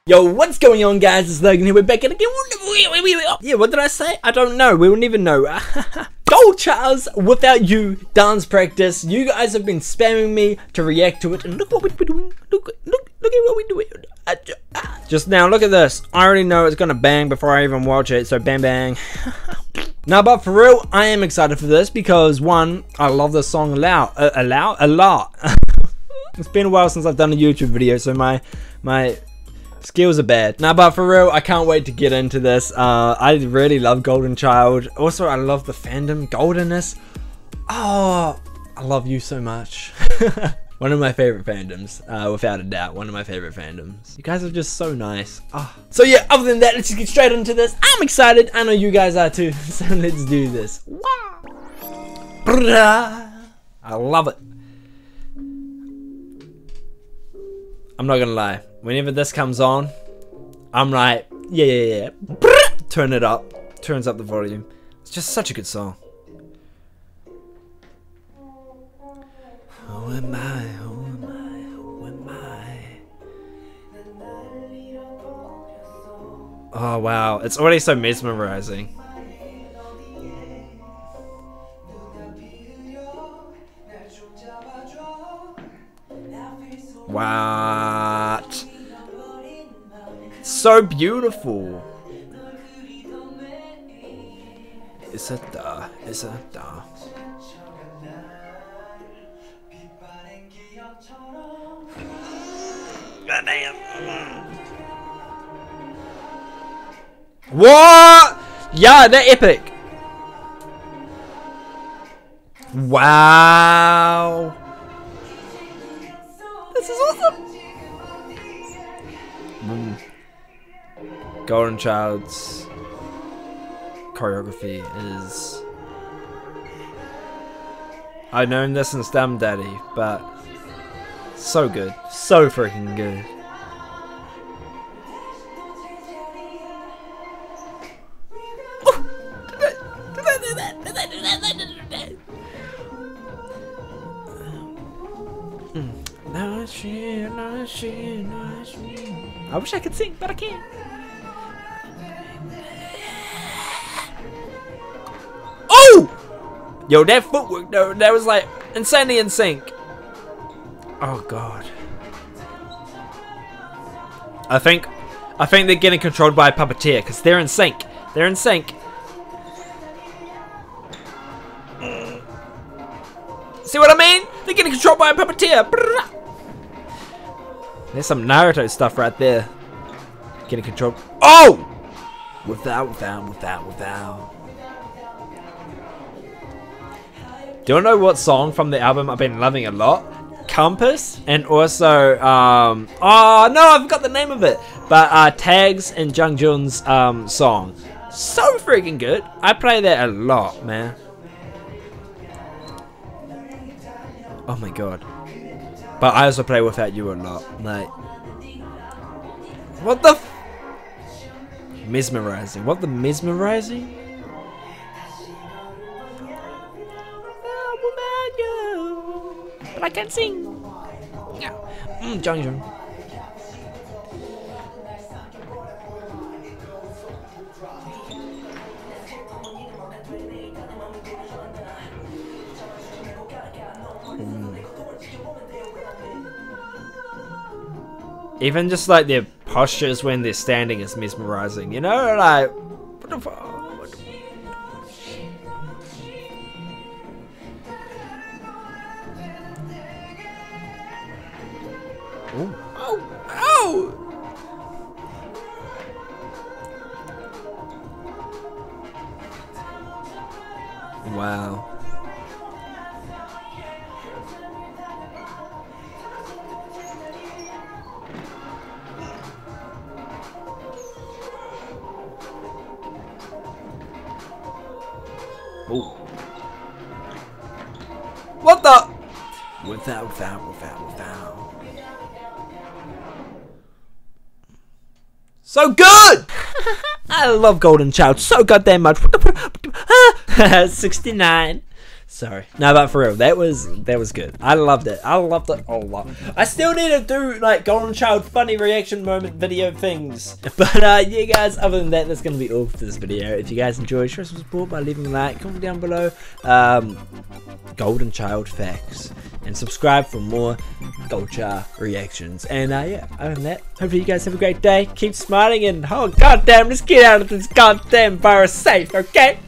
Yo, what's going on, guys? It's Logan here. We're back at again. Yeah, what did I say? I don't know. We wouldn't even know. Gold Charles, Without You, dance practice. You guys have been spamming me to react to it, and look what we're doing. Look at what we're doing. Just now, look at this. I already know it's gonna bang before I even watch it, so bang bang. Now, but for real, I am excited for this because one, I love this song a lot. It's been a while since I've done a YouTube video, so my skills are bad. Nah, but for real, I can't wait to get into this. I really love Golden Child. Also, I love the fandom, Goldenness. Oh, I love you so much. One of my favorite fandoms, without a doubt. One of my favorite fandoms. You guys are just so nice. Oh. So yeah, other than that, let's just get straight into this. I'm excited. I know you guys are too. So let's do this. Wow. I love it. I'm not gonna lie. Whenever this comes on, I'm like, yeah. Turn it up. Turns up the volume. It's just such a good song. Who am I? Who am I? Who am I? Oh wow, it's already so mesmerizing. What? So beautiful. It's a da. It's a da. Goddamn. What? Yeah, they're epic. Wow. This is awesome. Golden Child's choreography is... I've known this since Dumb Daddy, but so good. So freaking good. I wish I could sing, but I can't. Oh! Yo, that footwork, though, that was like insanely in sync. Oh god. I think they're getting controlled by a puppeteer because they're in sync. They're in sync. See what I mean? They're getting controlled by a puppeteer. There's some Naruto stuff right there. Getting controlled. Oh! Without. Do you know what song from the album I've been loving a lot? Compass, and also oh no, I forgot the name of it, but Tags and Jungjun's song. So freaking good. I play that a lot, man. Oh my god. But I also play Without You a lot. Like, what the f— mesmerizing. What the mesmerizing? Without you, but I can't sing. Jungjun. Even just like their postures when they're standing is mesmerizing, you know? Like, what the fuck? Oh! Wow. Ooh. What the? Without. So good! I love Golden Child so goddamn much. 69. Sorry. No, but for real, that was good. I loved it. I loved it a lot. I still need to do like Golden Child funny reaction moment video things. But yeah guys, other than that, that's gonna be all for this video. If you guys enjoyed, show some support by leaving a like, comment down below Golden Child facts, and subscribe for more Goldchar reactions. And yeah, other than that, hopefully you guys have a great day. Keep smiling and oh goddamn, let's get out of this goddamn virus safe, okay?